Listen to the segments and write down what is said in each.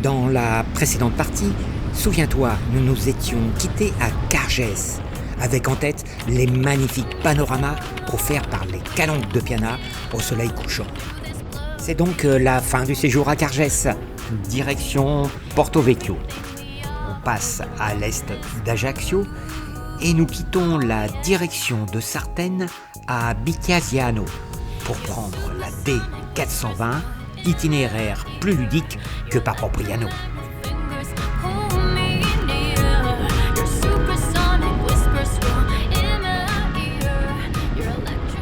Dans la précédente partie, souviens-toi, nous nous étions quittés à Cargès, avec en tête les magnifiques panoramas offerts par les calanques de Piana au soleil couchant. C'est donc la fin du séjour à Cargès, direction Porto Vecchio. On passe à l'est d'Ajaccio et nous quittons la direction de Sartène à Bicchiasiano pour prendre la D420, itinéraire plus ludique que par Propriano.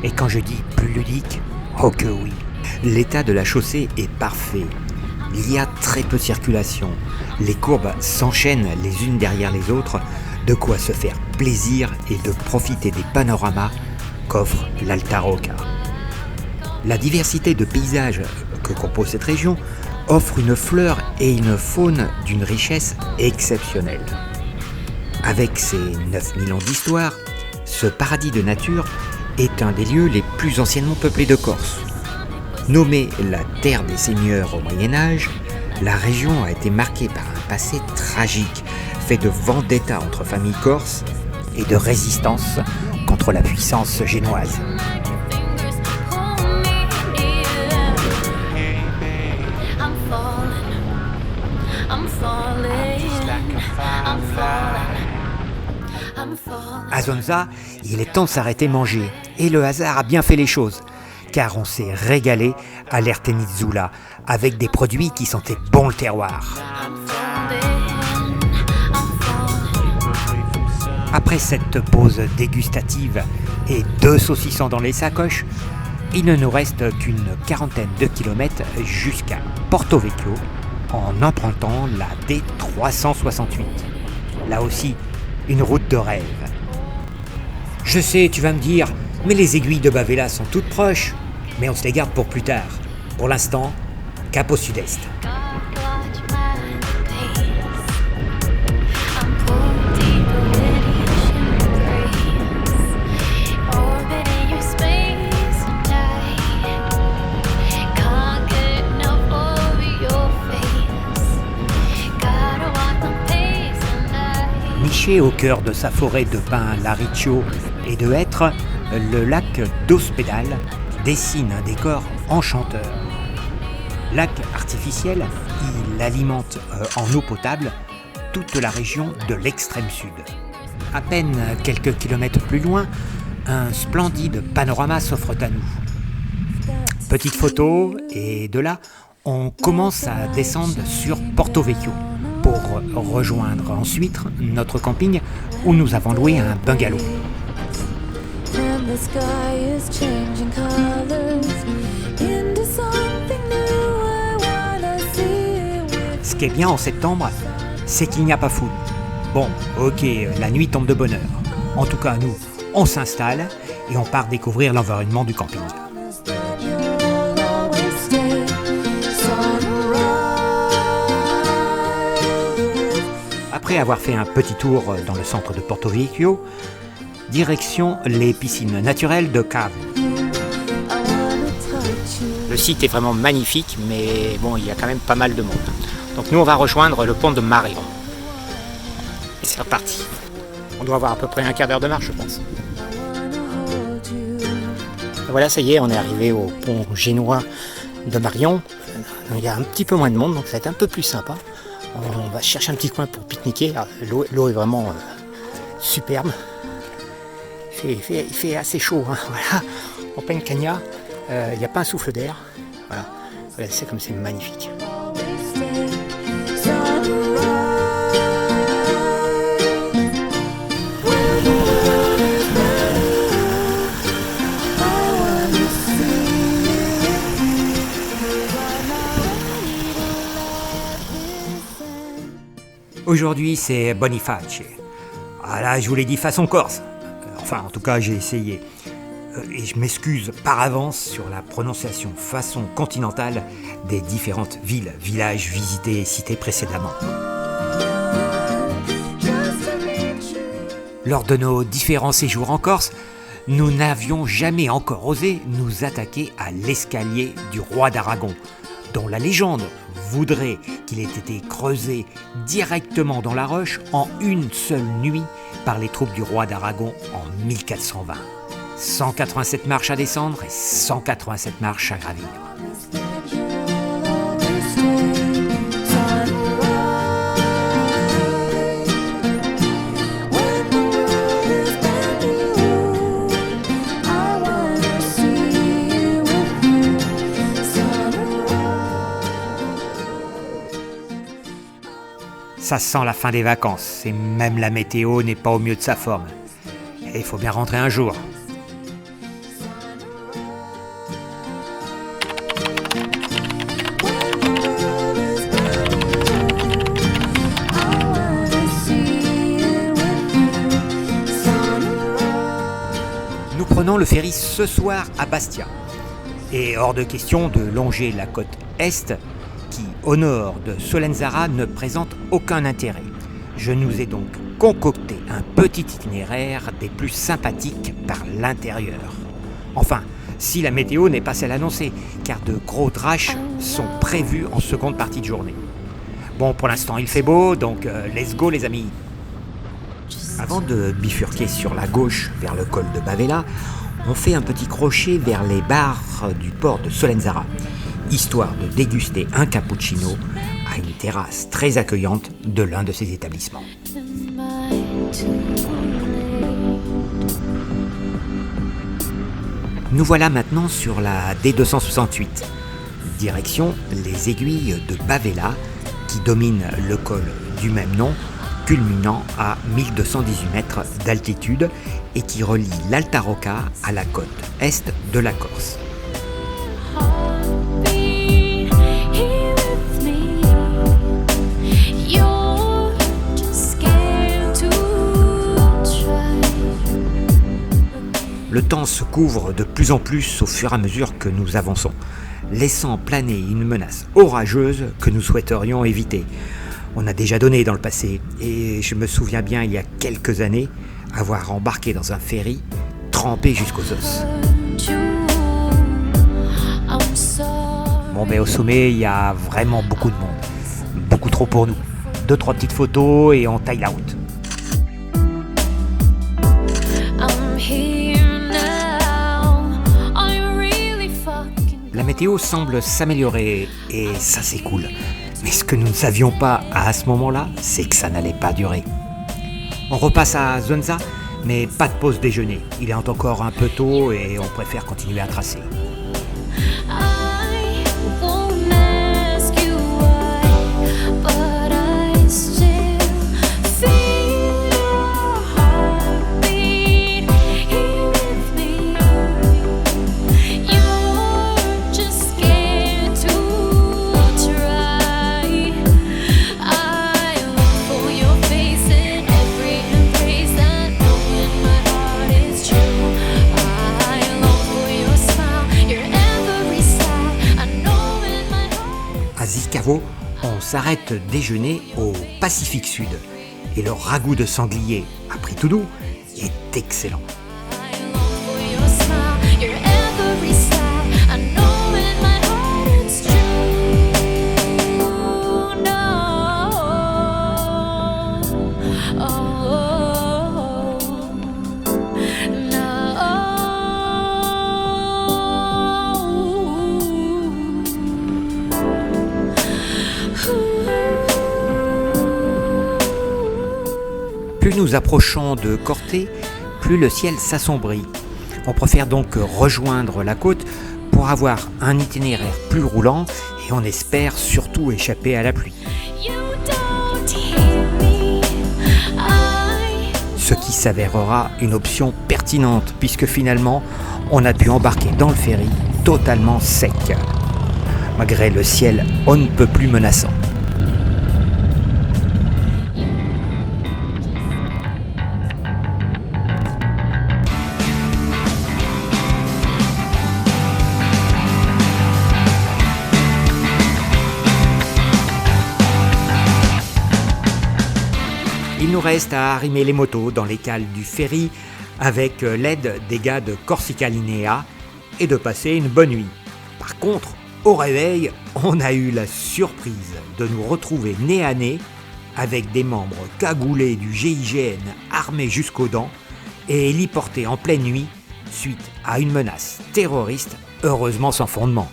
Et quand je dis plus ludique, oh que oui, l'état de la chaussée est parfait. Il y a très peu de circulation, les courbes s'enchaînent les unes derrière les autres, de quoi se faire plaisir et de profiter des panoramas qu'offre l'Alta Rocca. La diversité de paysages que compose cette région offre une fleur et une faune d'une richesse exceptionnelle. Avec ses 9000 ans d'histoire, ce paradis de nature est un des lieux les plus anciennement peuplés de Corse. Nommée la terre des seigneurs au Moyen-Âge, la région a été marquée par un passé tragique, fait de vendetta entre familles corses et de résistance contre la puissance génoise. À Zonza, il est temps de s'arrêter manger, et le hasard a bien fait les choses, car on s'est régalé à l'Ertenizzula avec des produits qui sentaient bon le terroir. Après cette pause dégustative et 2 saucissons dans les sacoches, il ne nous reste qu'une quarantaine de kilomètres jusqu'à Porto Vecchio en empruntant la D368. Là aussi, une route de rêve. Je sais, tu vas me dire, mais les aiguilles de Bavella sont toutes proches. Mais on se les garde pour plus tard. Pour l'instant, cap au sud-est. Niché au cœur de sa forêt de pins lariccio et de hêtres, le lac d'Ospedal dessine un décor enchanteur. Lac artificiel, il alimente en eau potable toute la région de l'extrême sud. À peine quelques kilomètres plus loin, un splendide panorama s'offre à nous. Petite photo, et de là, on commence à descendre sur Porto Vecchio pour rejoindre ensuite notre camping où nous avons loué un bungalow. Ce qui est bien en septembre, c'est qu'il n'y a pas foule. Bon, ok, la nuit tombe de bonne heure. En tout cas, nous, on s'installe et on part découvrir l'environnement du camping. Après avoir fait un petit tour dans le centre de Porto Vecchio, direction les piscines naturelles de Cave. Le site est vraiment magnifique, mais bon, il y a quand même pas mal de monde. Donc nous, on va rejoindre le pont de Marion. Et c'est reparti. On doit avoir à peu près un quart d'heure de marche, je pense. Et voilà, ça y est, on est arrivé au pont génois de Marion. Il y a un petit peu moins de monde, donc ça va être un peu plus sympa. On va chercher un petit coin pour pique-niquer. L'eau est vraiment superbe. Il fait assez chaud, hein. Voilà. En pleine cagna, il n'y a pas un souffle d'air. Voilà. Regardez, c'est comme c'est magnifique. Aujourd'hui, c'est Boniface. Ah là, je vous l'ai dit façon corse. Enfin, en tout cas, j'ai essayé. Et je m'excuse par avance sur la prononciation façon continentale des différentes villes, villages visités et cités précédemment. Lors de nos différents séjours en Corse, nous n'avions jamais encore osé nous attaquer à l'escalier du roi d'Aragon, dont la légende voudrait qu'il ait été creusé directement dans la roche en une seule nuit par les troupes du roi d'Aragon en 1420. 187 marches à descendre et 187 marches à gravir. Ça sent la fin des vacances et même la météo n'est pas au mieux de sa forme. Et il faut bien rentrer un jour. Nous prenons le ferry ce soir à Bastia. Et hors de question de longer la côte est qui, au nord de Solenzara, ne présente aucun intérêt. Je nous ai donc concocté un petit itinéraire des plus sympathiques par l'intérieur. Enfin, si la météo n'est pas celle annoncée, car de gros draches sont prévus en seconde partie de journée. Bon, pour l'instant il fait beau, donc let's go les amis. Avant de bifurquer sur la gauche vers le col de Bavela, on fait un petit crochet vers les bars du port de Solenzara, histoire de déguster un cappuccino à une terrasse très accueillante de l'un de ces établissements. Nous voilà maintenant sur la D268, direction les aiguilles de Bavela qui dominent le col du même nom, culminant à 1218 mètres d'altitude et qui relie l'Alta Rocca à la côte est de la Corse. Le temps se couvre de plus en plus au fur et à mesure que nous avançons, laissant planer une menace orageuse que nous souhaiterions éviter. On a déjà donné dans le passé, et je me souviens bien il y a quelques années avoir embarqué dans un ferry trempé jusqu'aux os. Bon, mais au sommet, il y a vraiment beaucoup de monde. Beaucoup trop pour nous. 2-3 petites photos et on taille out. La météo semble s'améliorer et ça c'est cool. Mais ce que nous ne savions pas à ce moment-là, c'est que ça n'allait pas durer. On repasse à Zonza, mais pas de pause déjeuner. Il est encore un peu tôt et on préfère continuer à tracer. On s'arrête déjeuner au Pacifique Sud et le ragoût de sanglier à prix tout doux est excellent. Plus nous approchons de Corté, plus le ciel s'assombrit. On préfère donc rejoindre la côte pour avoir un itinéraire plus roulant et on espère surtout échapper à la pluie. Ce qui s'avérera une option pertinente puisque finalement on a pu embarquer dans le ferry totalement sec, malgré le ciel on ne peut plus menaçant. Il nous reste à arrimer les motos dans les cales du ferry avec l'aide des gars de Corsica Linea et de passer une bonne nuit. Par contre, Au réveil, on a eu la surprise de nous retrouver nez à nez avec des membres cagoulés du GIGN armés jusqu'aux dents et héliportés en pleine nuit suite à une menace terroriste, heureusement sans fondement.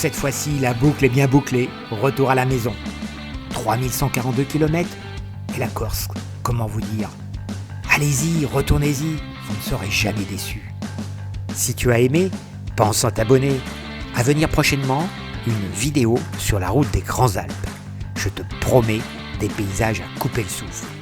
Cette fois-ci, la boucle est bien bouclée. Retour à la maison. 3142 km et la Corse, comment vous dire? Allez-y, retournez-y, vous ne serez jamais déçus. Si tu as aimé, pense à t'abonner. À venir prochainement, une vidéo sur la route des Grands Alpes. Je te promets des paysages à couper le souffle.